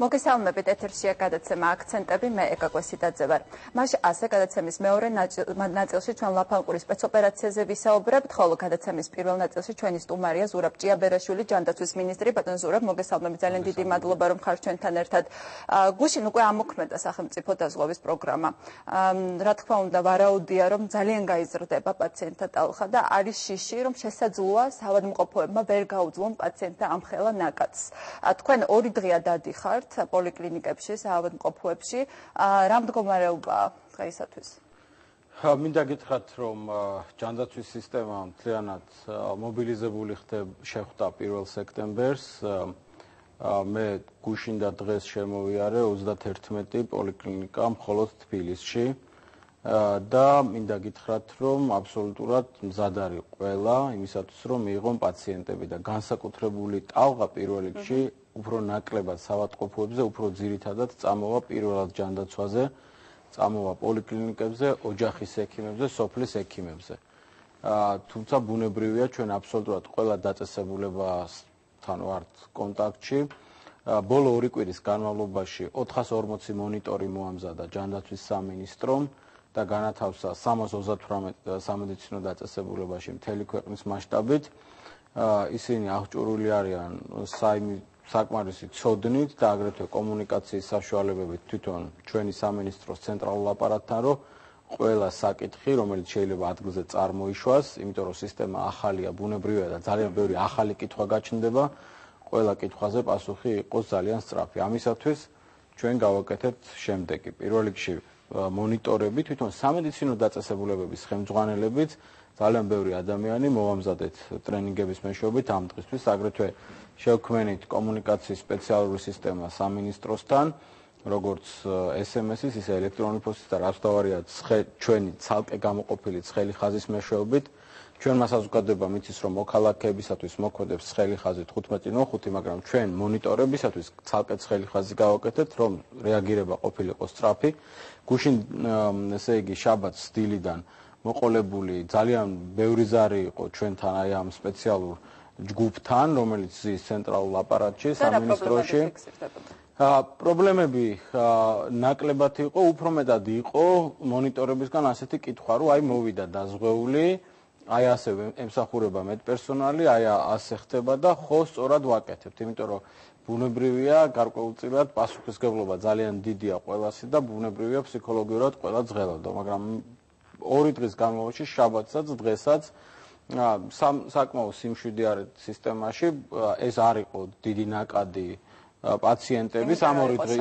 მოგესალმებით, ეთერშია გადაცემა აქცენტები, მე ეკაკვე სიდაძე ვარ. მაშ ასე გადაცემის მეორე ნაწილში ჩვენ ლაფანყურის სპეცოპერაციაზე ვისაუბრებთ, ხოლო გადაცემის პირველ ნაწილში ჩვენი სტუმარია ზურაბ ჭიაბერაშვილი, ჯანდაცვის მინისტრი. ბატონ ზურაბ, მოგესალმებით, ძალიან დიდი მადლობა, რომ ხართ ჩვენთან ერთად. გუშინ უკვე ამოქმედა სახელმწიფო დაზღვევის პროგრამა. რა თქმა უნდა, ვარაუდია, რომ ძალიან გაიზრდება პაციენტთა ტალღა და არის შიში, რომ შესაძლოა საავადმყოფოებმა ვერ გაუძლონ პაციენტთა ამხელა ნაკადს. თქვენ ორი დღეა დადიხართ პოლიკლინიკებში, საავადმყოფოებში. რა მდგომარეობაა დღეისათვის? მინდა გითხრათ, რომ ჯანდაცვის სისტემა მთლიანად მობილიზებული შეხვდა 1 სექტემბერს. მე გუშინ და დღეს შემოვიარე 31 პოლიკლინიკა მხოლოდ თბილისში. და მინდა გითხრათ, რომ აბსოლუტურად მზად არის ყველა იმისათვის, რომ მიიღონ პაციენტები და განსაკუთრებული ტალღა პირველ რიგში უფრო ნაკლებად საავადმყოფოებზე, უფრო ძირითადად წამოვა პირველად ჯანდაცვაზე, წამოვა პოლიკლინიკებზე, ოჯახის ექიმებზე, სოფლის ექიმებზე. თუმცა ბუნებრივია, ჩვენ აბსოლუტურად ყველა დაწესებულებასთან ვართ კონტაქტში. ბოლო 2 კვირის განმავლობაში 440 მონიტორი მოამზადა ჯანდაცვის სამინისტრომ და განათავსა 338 სამედიცინო დაწესებულებაში მთელი ქვეყნის მასშტაბით. ისინი აღჭურვილი არიან საკმარისი ცოდნით და აგრეთვე კომუნიკაციის საშუალებებით თვითონ ჩვენი სამინისტროს ცენტრალურ აპარატთან, რომ ყველა საკითხი, რომელიც შეიძლება ადგილზე წარმოიშვას, იმიტომ რომ სისტემა ახალია, ბუნებრივია და ძალიან ბევრი ახალი კითხვა გაჩნდება, ყველა კითხვაზე პასუხი იყოს ძალიან სწრაფი. ამისათვის ჩვენ გავაკეთებთ შემდეგი. პირველ რიგში მონიტორები, თვითონ სამედიცინო დაწესებულებების ხელმძღვანელებით ძალიან ბევრი ადამიანი მოვამზადეთ ტრენინგების მეშვეობით ამ დღისთვის, აგრეთვე შევქმნით კომუნიკაციის სპეციალური სისტემა სამინისტროსთან, როგორც SMS-ის, ისე ელექტრონული პოსტის და რაც თავარია ჩვენი ცალკე გამოყოფილი ცხელი ხაზის მეშვეობით. ჩვენმა საზოგადოებამ იცის, რომ მოქალაქეებისათვის მოქმედებს ცხელი ხაზი 15.05, მაგრამ ჩვენ მონიტორებისათვის ცალკე ცხელი ხაზი გავაკეთებთ, რომ რეაგირება ყოფილიყო სწრაფი. გუშინ, ესე იგი, შაბათს დილიდან მოყოლებული ძალიან ბევრი ზარი იყო ჩვენთან აი ამ სპეციალურ ჯგუფთან, რომელიც ზის ცენტრალურ აპარატში, სამინისტროში. პრობლემები ნაკლებად იყო, უფრო მეტად იყო მონიტორებისგან ასეთი კითხვა, რომ აი მოვიდა დაზღვეული, აი ასე ემსახურება მედპერსონალი, აი ასე ხდება და ხო სწორად ვაკეთებთ, იმიტომ რომ ბუნებრივია გარკვეულწილად პასუხისმგებლობა ძალიან დიდია ყველასი და ბუნებრივია ფსიქოლოგიურად ყველა ძლევდა, მაგრამ 2 დღის განმავლობაში, შაბათსაც, დღესაც საკმაო სიმშვიდე არის სისტემაში, ეს არ იყო დიდი ნაკადი პაციენტების, ამ 2 დღე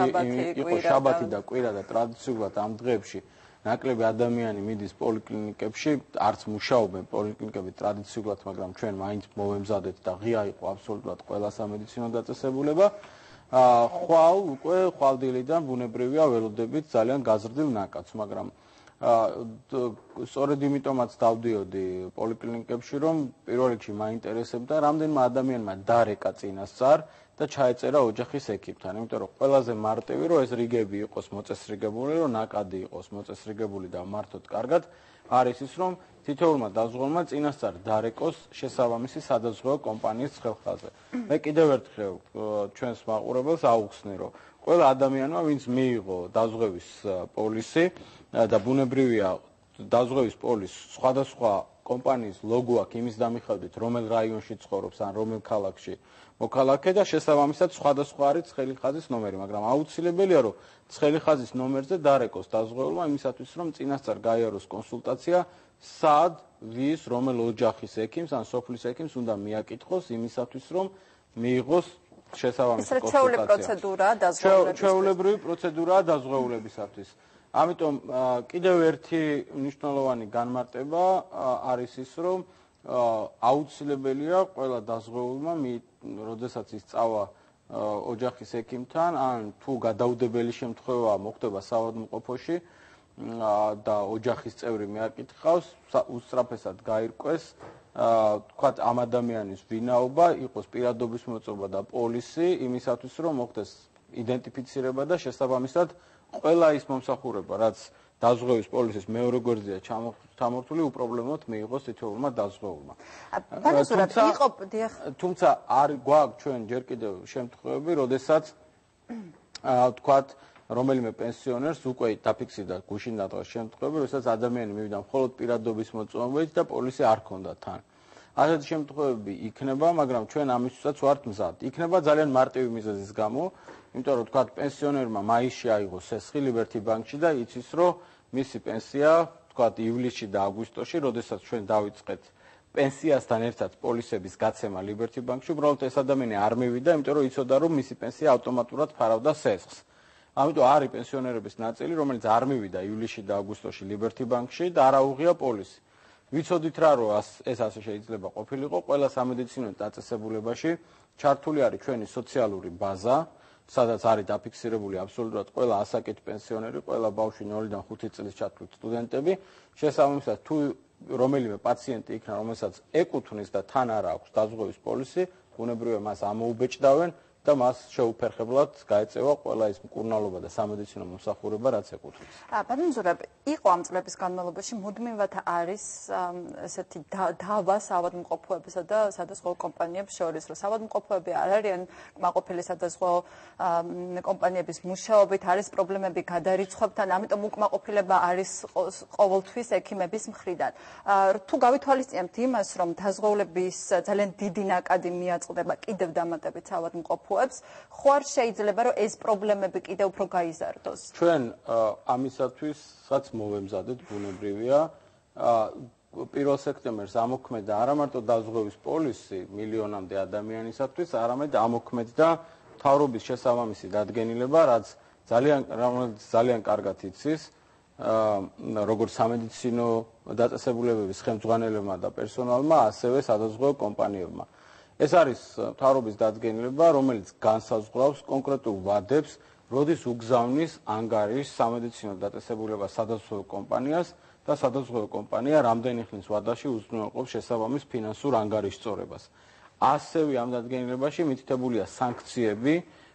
იყო შაბათი და კვირა და ტრადიციულად ამ დღეებში ნაკლები ადამიანი მიდის პოლიკლინიკებში, არც მუშაობენ პოლიკლინიკები ტრადიციულად, მაგრამ ჩვენ მაინც მოვემზადეთ და ღია იყო აბსოლუტურად ყველა სამედიცინო დაწესებულება. ხვალდილიდან ბუნებრივია ველოდებით ძალიან გაზრდილ ნაკადს, მაგრამ სწორედ იმიტომაც დავდიოდი პოლიკლინიკებში, რომ პირველ რიგში მაინტერესებდა რამდენმა ადამიანმა დარეკა წინასწარ და ჩაეწერა ოჯახის ექიმთან, იმიტომ რომ ყველაზე მარტივი რომ ეს რიგები იყოს მოწესრიგებული, რომ ნაკადი იყოს მოწესრიგებული და მართოთ კარგად, არის ის, რომ თითოეულმა დაზღვეულმა წინასწარ დარეკოს შესაბამისი სადაზღვეო კომპანიის ხელხაზე. მე კიდევ ერთხელ ჩვენს მაყურებელს აუხსნი, რომ ყველა ადამიანმა, ვინც მიიღო დაზღვევის პოლისი და ბუნებრივია დაზღვევის პოლის სხვადასხვა კომპანიის ლოგო აქვს იმის დამიხადებით, რომელ რაიონში ცხოვრობს ან რომელ ქალაქში მოქალაქე და შესაბამისად სხვადასხვა არის ცხელი ხაზის ნომერი, მაგრამ აუცილებელია, რომ ცხელი ხაზის ნომერზე დარეკოს დაზღვეულმა იმისათვის, რომ წინასწარ გაიაროს კონსულტაცია, სად, ვის, რომელ ოჯახის ექიმს ან სოფლის ექიმს უნდა მიაკითხოს იმისათვის, რომ მიიღოს შესაბამისი კონსულტაცია. ჩვეულებრივი პროცედურაა დაზღვეულებისათვის. ამიტომ კიდევ ერთი მნიშვნელოვანი განმარტება არის ის, რომ აუცილებელია ყველა დაზღვეულმა, როდესაც ის წავა ოჯახის ექიმთან, ან თუ გადაუდებელი შემთხვევა მოხდება საავადმყოფოში და ოჯახის წევრი მიაკითხავს, უსწრაფესად გაირკვეს, თქვათ ამ ადამიანის ვინაობა, იყოს პირადობის მოწმობა და პოლისი, იმისათვის, რომ მოხდეს იდენტიფიცირება და შესაბამისად ყველა ის მომსახურება, რაც დაზღვევის პოლისის მეორე გვერდზეა ჩამორთული, უპრობლემოდ მიიღოს თითოეულმა დაზღვეულმა. თუმცა არ გვაქვს ჩვენ ჯერ კიდევ შემთხვევები, როდესაც თქვათ რომელიმე პენსიონერს უკვე დაფიქსირდა გუშინ დადღეს შემთხვევები, როდესაც ადამიანი მივიდა მხოლოდ პირადობის მოწმობით და პოლისი არ ჰქონდა თან. ასეთი შემთხვევები იქნება, მაგრამ ჩვენ ამისთვისაც ვართ მზად. იქნება ძალიან მარტივი მიზეზის გამო, იმიტომ რომ თქვათ პენსიონერმა მაისში აიღო სესხი ლიბერთი ბანკში და იცის რომ მისი პენსია თქვათ ივლისში და აგვისტოში, როდესაც ჩვენ დავიწყეთ პენსიასთან ერთად პოლისების გაცემა ლიბერთი ბანკში, უბრალოდ ეს ადამიანი არ მივიდა, იმიტომ რომ იცოდა რომ მისი პენსია ავტომატურად ფარავდა სესხს. ამიტომ არის პენსიონერების ნაწილი, რომელიც არ მივიდა ივლისში და აგვისტოში ლიბერთი ბანკში და არ აუღია პოლისი. ვიცოდით რა რომ ეს ასე შეიძლება ყოფილიყო, ყველა სამედიცინო დაწესებულებაში ჩართული არის ჩვენი სოციალური ბაზა, სადაც არის დაფიქსირებული აბსოლუტურად ყველა ასაკით პენსიონერი, ყველა ბავშვი 0-დან 5 წლის ჩათვლით სტუდენტები, შესაბამისად თუ რომელიმე პაციენტი იქნება, რომელსაც ეკუთვნის და თან არ აქვს დაზღვევის პოლისი, ბუნებრივია მას ამოუბეჭდავენ და მას შეუფერხებლად გაეწევა ყველა ის მკურნალობა და სამედიცინო მომსახურება, რაც ეკუთვნის. ბატონო ზურაბ, იყო ამ წლების განმავლობაში მუდმივად არის ესეთი დავა საავადმყოფოებისა და სადაზღვევო კომპანიებს შორის, რომ საავადმყოფოები არ არიან კმაყოფილი სადაზღვევო კომპანიების მუშაობით, არის პრობლემები გადარიცხვებთან, ამიტომ უკმაყოფილება არის ყოველთვის ექიმების მხრიდან. თუ გავითვალისწინებთ იმას, რომ დაზღვევლების ძალიან დიდი ნაკადი მიაწყდება კიდევ დამატებით საავადმყოფოებს, ხო არ შეიძლება რომ ეს პრობლემები კიდევ უფრო გაიზარდოს? ჩვენ ამისათვისაც მოვემზადეთ, ბუნებრივია. 1 სექტემბერს ამოქმედა არა მარტო დაზღვევის პოლისი მილიონამდე ადამიანისათვის, არამედ ამოქმედა მთავრობის შესაბამისი დადგენილება, რაც ძალიან კარგად იცის, როგორც სამედიცინო დაწესებულებების ხელმძღვანელებმა და პერსონალმა, ასევე სადაზღვევო კომპანიებმა. ეს არის მთავრობის დადგენილება, რომელიც განსაზღვრავს კონკრეტულ ვადებს, როდის უგზავნის ანგარიშს სამედიცინო დაწესებულება სადაზღვევო კომპანიას და სადაზღვევო კომპანია რამდენი ხნის ვადაში უზრუნველყოფს შესაბამის ფინანსურ ანგარიშწორებას. ასევე ამ დადგენილებაში მითითებულია სანქციები,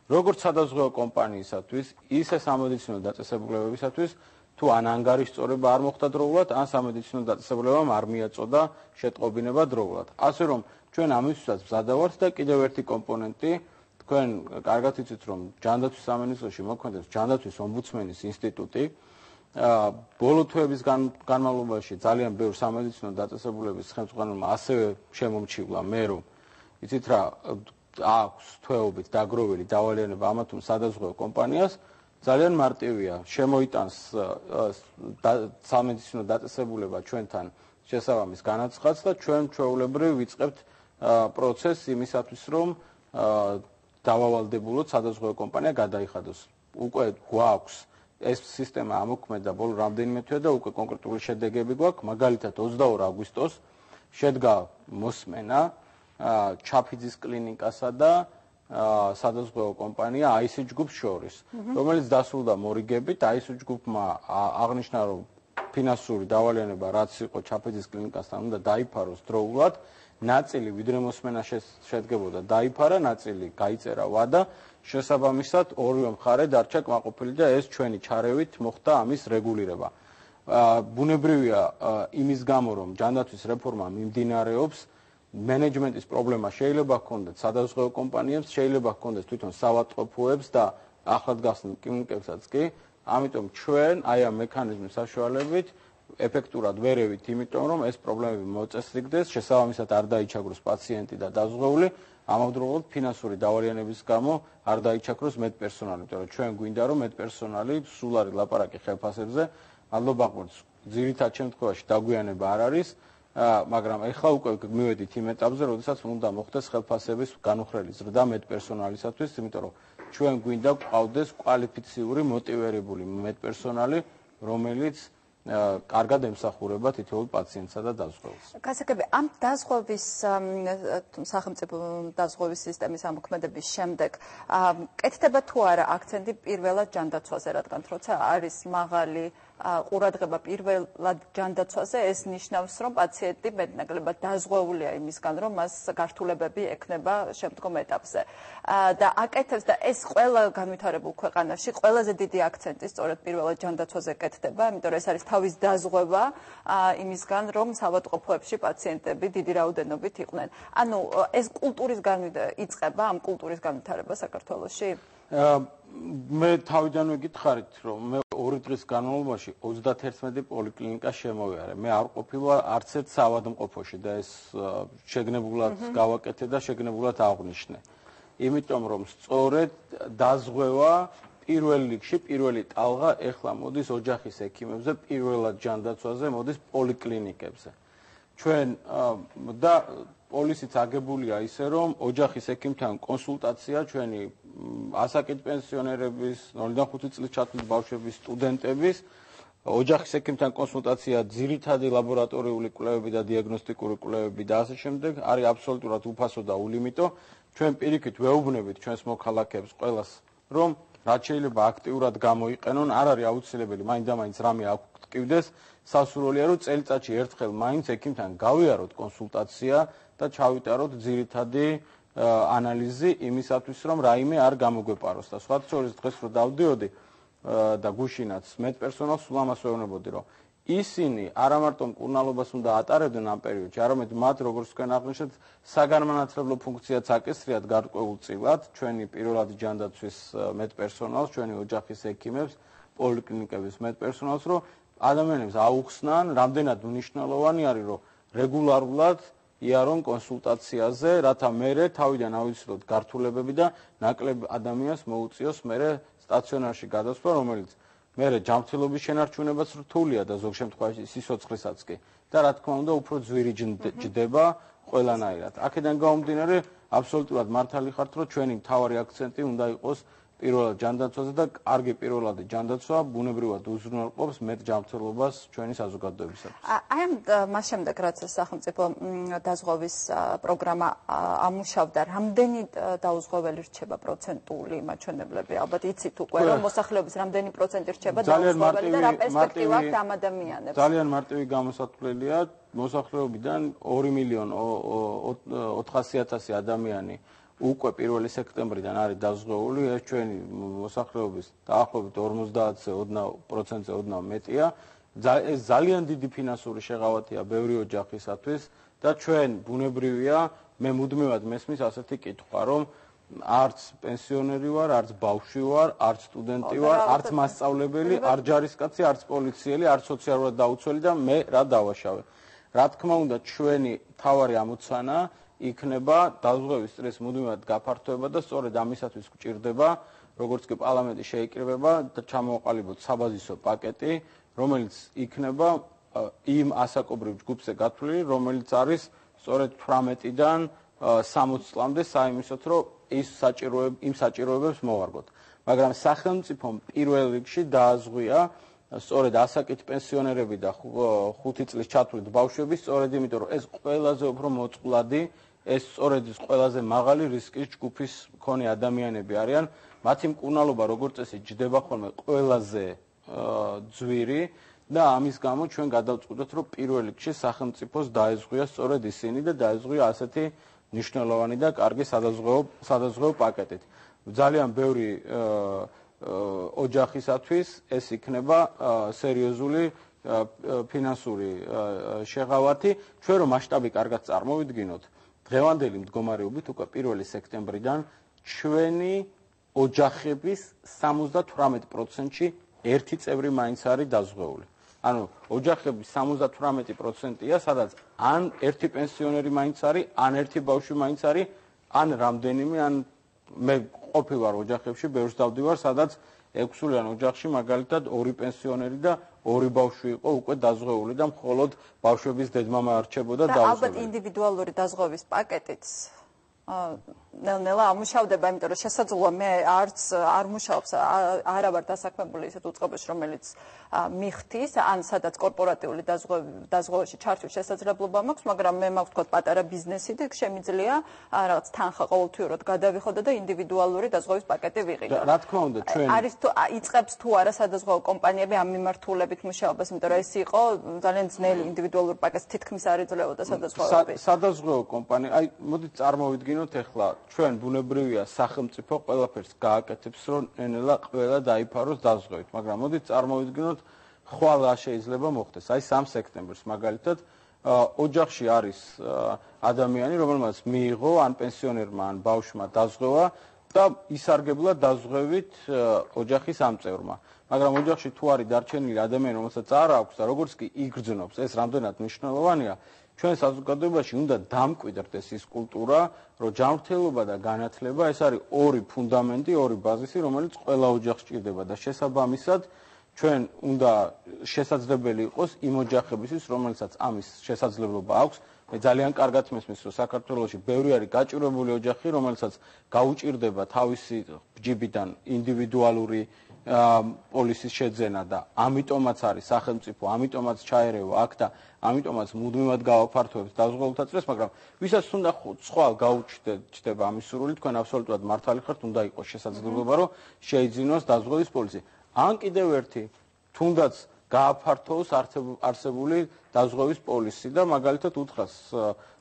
როგორც სადაზღვევო კომპანიისათვის, ისე სამედიცინო დაწესებულებებისათვის, თუ ან ანგარიშწორება არ მოხდა დროულად, ან სამედიცინო დაწესებულებამ არ მიაწოდა შეტყობინება დროულად. ასე რომ ჩვენ ამისთვისაც მზადა ვართ და კიდევ ერთი კომპონენტი, თქვენ კარგად იცით, რომ ჯანდაცვის სამინისტროში მოქმედებს ჯანდაცვის ომბუდსმენის ინსტიტუტი. ბოლო თვეების განმავლობაში ძალიან ბევრ სამედიცინო დაწესებულების ხელმძღვანელმა ასევე შემომჩივლა მე რომ იცით რა აქვს თვეობით დაგროვილი დავალიანება ამა თუ სადაზღვევო კომპანიას, ძალიან მარტივია, შემოიტანს სამედიცინო დაწესებულება ჩვენთან შესაბამის განაცხადს და ჩვენ ჩვეულებრივ ვიწყებთ პროცესს იმისათვის, რომ დავავალდებულოთ სადაზღვევო კომპანია გადაიხადოს. უკვე გვაქვს ეს სისტემა ამოქმედა ბოლო რამდენიმე თვე და უკვე კონკრეტული შედეგები გვაქვს. მაგალითად 22 აგვისტოს შედგა მოსმენა ჩაფიძის კლინიკასა და სადაზღვევო კომპანია IC ჯგუფს შორის, რომელიც დასრულდა მორიგებით. IC ჯგუფმა აღნიშნა, რომ ფინანსური დავალიანება რაც იყო ჩაფიძის კლინიკასთან უნდა დაიფაროს დროულად. ნაწილი ვიდრე მოსმენა შედგებოდა დაიფარა, ნაწილი გაიწერა ვადა, შესაბამისად ორივე მხარე დარჩა კმაყოფილი და ეს ჩვენი ჩარევით მოხდა ამის რეგულირება. ბუნებრივია იმის გამო, რომ ჯანდაცვის რეფორმა მიმდინარეობს, მენეჯმენტის პრობლემა შეიძლება ჰქონდეთ სადაზღვევო კომპანიებს, შეიძლება ჰქონდეთ თვითონ საავადმყოფოებს და ახლადგასლილ კლინიკებსაც კი, ამიტომ ჩვენ აი ამ მექანიზმის საშუალებით ეფექტურად ვერევით, იმიტომ რომ ეს პრობლემები მოწესრიგდეს, შესაბამისად არ დაიჩაგროს პაციენტი და დაზღვეული, ამავდროულად ფინანსური დავალიანების გამო არ დაიჩაგროს მედპერსონალი, იმიტომ რომ ჩვენ გვინდა რომ მედპერსონალი სულ არის ლაპარაკი ხელფასებზე, მადლობა ღმერთს, ძირითად შემთხვევაში დაგვიანება არ არის, მაგრამ ეხლა უკვე მივედით იმ ეტაპზე, როდესაც უნდა მოხდეს ხელფასების განუხრელი ზრდა მედპერსონალისათვის, იმიტომ რომ ჩვენ გვინდა გვყავდეს კვალიფიციური, მოტივირებული მედპერსონალი, რომელიც კარგად ემსახურება თითოეულ პაციენტსა და დაზღვეულს. გასაგები, ამ დაზღვევის სახელმწიფო დაზღვევის სისტემის ამოქმედების შემდეგ კეთდება თუ არა აქცენტი პირველად ჯანდაცვაზე, რადგან როცა არის მაღალი ყურადღება პირველად ჯანდაცვაზე, ეს ნიშნავს, რომ პაციენტი მეტნაკლებად დაზღვეულია იმისგან, რომ მას გართულებები ექნება შემდგომ ეტაპზე. და აკეთებს და ეს ყველა განვითარებულ ქვეყანაში ყველაზე დიდი აქცენტი სწორედ პირველად ჯანდაცვაზე კეთდება, იმიტომ რომ ეს არის თავის დაზღვევა იმისგან, რომ საავადმყოფოებში პაციენტები დიდი რაოდენობით იყვნენ. ანუ ეს კულტურის იწყება, ამ კულტურის განვითარება საქართველოში? მე თავიდანვე გითხარით, რომ მე 2 დღის განმავლობაში 31 პოლიკლინიკა შემოვიარე. მე არ ყოფილა არც ერთ საავადმყოფოში და ეს შეგნებულად გავაკეთე და შეგნებულად აღვნიშნე. იმიტომ რომ სწორედ დაზღვევა პირველ რიგში, პირველი ტალღა ეხლა მოდის ოჯახის ექიმებზე, პირველად ჯანდაცვაზე მოდის პოლიკლინიკებზე. ჩვენ და პოლისიც აგებულია ისე, რომ ოჯახის ექიმთან კონსულტაცია ჩვენი ასაკით პენსიონერების, 0-5 წლის ჩათვლით ბავშვების, სტუდენტების, ოჯახის ექიმთან კონსულტაცია, ძირითადი ლაბორატორიული კვლევები და დიაგნოსტიკური კვლევები და ასე შემდეგ არის აბსოლუტურად უფასო და ულიმიტო. ჩვენ პირიქით ვეუბნებით ჩვენს მოქალაქეებს ყველას, რომ რაც შეიძლება აქტიურად გამოიყენონ, არ არის აუცილებელი მაინდა-მაინც რამე აკეთდეს, სასურველია რომ წელიწადში ერთხელ მაინც ექიმთან გავიაროთ კონსულტაცია და ჩავიტაროთ ძირითადი ანალიზი იმისათვის, რომ რაიმე არ გამოგვეპაროს და სხვა შორის დღეს რო დავდიოდი და გუშინაც მედპერსონალს სულ ამას ვეუბნებოდი, რომ ისინი არა მარტო მკურნალობას უნდა ატარებდნენ ამ პერიოდში, არამედ მათ როგორც თქვენ აღნიშნეთ, საგანმანათლებლო ფუნქციაც აკისრიათ გარკვეულწილად ჩვენი პირველადი ჯანდაცვის მედპერსონალს, ჩვენი ოჯახის ექიმებს, პოლიკლინიკების მედპერსონალს, რომ ადამიანებს აუხსნან, რამდენად მნიშვნელოვანი არის, რომ რეგულარულად იარონ კონსულტაციაზე, რათა მერე თავიდან ავიცილოთ გართულებები და ნაკლებ ადამიანს მოუწიოს მერე სტაციონარში გადასვლა, რომელიც მერე ჯანმრთელობის შენარჩუნებაც რთულია და ზოგ შემთხვევაში სიცოცხლესაც კი. და რა თქმა უნდა, უფრო ძვირი ჯდება ყველანაირად. აქედან გამომდინარე, აბსოლუტურად მართალი ხართ, რომ ჩვენი მთავარი აქცენტი უნდა იყოს პირველად ჯანდაცვაზე და კარგი პირველადი ჯანდაცვა ბუნებრივად უზრუნველყოფს მეტჯანმრთელობას ჩვენი საზოგადოებისათვის. აი ამ მას შემდეგ რაც სახელმწიფო დაზღვევის პროგრამა ამუშავდა, რამდენი დაუზღვეველი რჩება პროცენტული მაჩვენებლები? ალბათ იცით უკვე რომ მოსახლეობის რამდენი პროცენტი რჩება დაუზღვეველი და რა პერსპექტივა აქვს ამ ადამიანებს? ძალიან მარტივი გამოსათვლელია, მოსახლეობიდან 2.400.000 ადამიანი უკვე 1 სექტემბრიდან არის დაზღვეული, ეს ჩვენი მოსახლეობის დაახლოებით 50%-ზე ოდნავ მეტია. ეს ძალიან დიდი ფინანსური შეღავათია ბევრი ოჯახისათვის და ჩვენ ბუნებრივია, მე მუდმივად მესმის ასეთი კითხვა, რომ არც პენსიონერი ვარ, არც ბავშვი ვარ, არც სტუდენტი ვარ, არც მასწავლებელი, არ ჯარისკაცი, არც პოლიციელი, არც სოციალურად დაუცველი და მე რა დავაშავე. რა თქმა უნდა, ჩვენი მთავარი ამოცანა იქნება დაზღვევის სტრესი მუდმივად გაფართოება და სწორედ ამისათვის გვჭირდება, როგორც კი პარლამენტი შეიკრიბება და ჩამოვაყალიბოთ საბაზისო პაკეტი, რომელიც იქნება იმ ასაკობრივ ჯგუფზე გათვლილი, რომელიც არის სწორედ 18-დან 60 წლამდე საიმისოთ, რომ იმ საჭიროებებს მოვარგოთ. მაგრამ სახელმწიფომ პირველ რიგში დააზღვია სწორედ ასაკით პენსიონერები და 5 წლის ჩათვლით ბავშვები, სწორედ იმიტომ, რომ ეს ყველაზე უფრო მოწყვლადი, ეს სწორედ ის ყველაზე მაღალი რისკის ჯგუფის მქონე ადამიანები არიან. მათი მკურნალობა როგორც წესი ჯდება ხოლმე ყველაზე ძვირი და ამის გამო ჩვენ გადავწყვიტეთ, რომ პირველ რიგში სახელმწიფოს დაეზღვია სწორედ ისინი და დაეზღვია ასეთი მნიშვნელოვანი და კარგი სადაზღვეო პაკეტით. ძალიან ბევრი ოჯახისათვის ეს იქნება სერიოზული ფინანსური შეღავათი. ჩვენ რომ მასშტაბი კარგად წარმოვიდგინოთ, დღევანდელი მდგომარეობით უკვე 1 სექტემბრიდან ჩვენი ოჯახების 78%-ში ერთი წევრი მაინც არის დაზღვეული. ანუ ოჯახების 78%-ია, სადაც ან ერთი პენსიონერი მაინც არის, ან ერთი ბავშვი მაინც არის, ან რამდენიმე, ან მე ყოფილი ვარ ოჯახებში, ბევრს დავდივარ, სადაც 6-იან ოჯახში მაგალითად 2 პენსიონერი და 2 ბავშვი იყო უკვე დაზღვეული და მხოლოდ ბავშვების დედმამა არჩებოდა და ალბათ ინდივიდუალური დაზღვევის პაკეტიც ნელ-ნელა ამუშავდება, იმიტომ რომ შესაძლოა მე არ მუშაობს, არა ვარ დასაქმებული ისეთ უწყებაში, რომელიც მიხდის, ან სადაც კორპორატიული დაზღვევაში ჩართვის შესაძლებლობა მაქვს, მაგრამ მე მაქვს თქვა პატარა ბიზნესი და შემიძლია რაღაც თანხა ყოველთვიურად გადავიხოდო და ინდივიდუალური დაზღვევის პაკეტი ვიყიდო. რა თქმა უნდა, ჩვენ არის თუ იწყებს თუ არა სადაზღვევო კომპანიები ამ მიმართულებით მუშაობას, იმიტომ რომ ეს იყო ძალიან ძნელი ინდივიდუალური პაკეტი თითქმის არ იძლეოდა სადაზღვევები. სადაზღვევო კომპანია, აი მოდით წარმოვიდგინოთ ახლა ჩვენ ბუნებრივია სახელმწიფო ყველაფერს გააკეთებს, რომ ნელ-ნელა ყველა დაიფაროს დაზღვევით, მაგრამ მოდით წარმოვიდგინოთ ხვალ რა შეიძლება მოხდეს. აი 3 სექტემბერს მაგალითად ოჯახში არის ადამიანი, რომელმაც მიიღო ან პენსიონერმა, ან ბავშვმა დაზღვევა და ისარგებლა დაზღვევით ოჯახის ამ წევრმა. მაგრამ ოჯახში თუ არის დარჩენილი ადამიანი, რომელსაც არ აქვს და როგორც კი იგრძნობს, ეს რამდენად მნიშვნელოვანია, ჩვენ საზოგადოებაში უნდა დამკვიდრდეს ის კულტურა, რომ ჯანმრთელობა და განათლება ეს არის ორი ფუნდამენტი, ორი ბაზისი, რომელიც ყველა ოჯახს სჭირდება და შესაბამისად ჩვენ უნდა შესაძლებელი იყოს იმ ოჯახებისთვის, რომელსაც ამის შესაძლებლობა აქვს. მე ძალიან კარგად მესმის, რომ საქართველოში ბევრი არის გაჭირვებული ოჯახი, რომელსაც გაუჭირდება თავისი ჯიბიდან ინდივიდუალური პოლისის შეძენა და ამიტომაც არის სახელმწიფო, ამიტომაც ჩაერევა აქ და ამიტომაც მუდმივად გავაფართოებს დაზღვეულთა წრეს, მაგრამ ვისაც უნდა სხვა გაუჩნდება ამის სურვილი, თქვენ აბსოლუტურად მართალი ხართ, უნდა იყოს შესაძლებლობა, რომ შეიძინოს დაზღვევის პოლისი. ან კიდევ ერთი, თუნდაც გააფართოვოს არსებული დაზღვევის პოლისი და მაგალითად უთხრას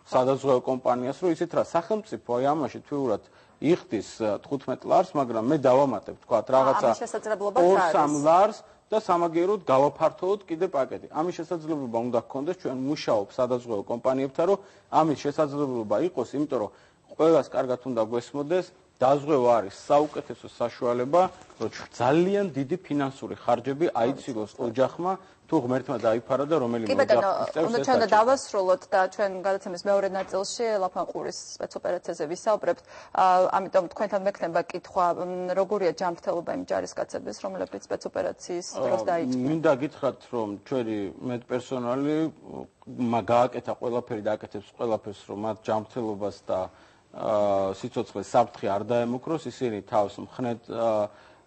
სადაზღვევო კომპანიას, რომ ისეთ რა სახელმწიფო აი ამაში თვიურად იხდის 15 ლარს, მაგრამ მე დავამატებ თქვათ რაღაცა 2-3 ლარს და სამაგიეროდ გავაფართოვოთ კიდე პაკეტი. ამის შესაძლებლობა უნდა გქონდეს, ჩვენ მუშაობ სადაზღვევო კომპანიებთან, რომ ამის შესაძლებლობა იყოს, იმიტომ რომ ყველას კარგად უნდა გვესმოდეს, დაზღვევა არის საუკეთესო საშუალება, რომ ძალიან დიდი ფინანსური ხარჯები აიცილოს ოჯახმა, თუ ღმერთმა დაიფარა და რომელიმე ოჯახის წევრს უნდა ჩვენ დავასრულოთ და ჩვენ გადაცემის მეორე ნაწილში ლაფანყურის სპეცოპერაციაზე ვისაუბრებთ. ამიტომ თქვენთან მექნება კითხვა, როგორია ჯანმრთელობა იმ ჯარისკაცების, რომლებიც სპეცოპერაციის დროს დაიჭირეს. მინდა გითხრათ, რომ ჩვენი მედპერსონალი გააკეთა ყველაფერი და აკეთებს ყველაფერს, რომ მათ ჯანმრთელობას და სიცოცხლეს საფრთხე არ დაემუქროს, ისინი თავს მხნედ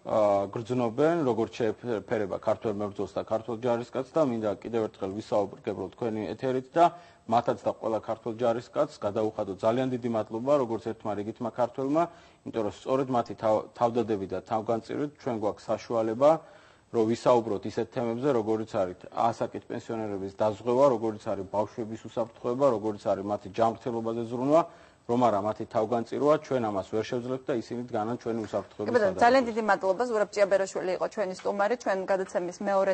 გრძნობენ, როგორც შეეფერება ქართველ მებრძოლს და ქართველ ჯარისკაცს და მინდა კიდევ ერთხელ ვისაუბრებ თქვენი ეთერით და მათაც და ყველა ქართველ ჯარისკაცს გადაუხადო ძალიან დიდი მადლობა, როგორც ერთმა რიგითმა ქართველმა, იმიტომ რომ სწორედ მათი თავდადებით და თავგანწირვით ჩვენ გვაქვს საშუალება, რომ ვისაუბროთ ისეთ თემებზე, როგორიც არის ასაკით პენსიონერების დაზღვევა, როგორიც არის ბავშვების უსაფრთხოება, როგორიც არის მათი ჯანმრთელობაზე ზრუნვა, რომ არა მათი თავგანწირვა, ჩვენ ამას ვერ შევძლებთ და ისინი დგანან ჩვენი უსაფრთხოების. ძალიან დიდი მადლობა, ზურაბ ჭიაბერაშვილი იყო ჩვენი სტუმარი, ჩვენ გადაცემის მეორე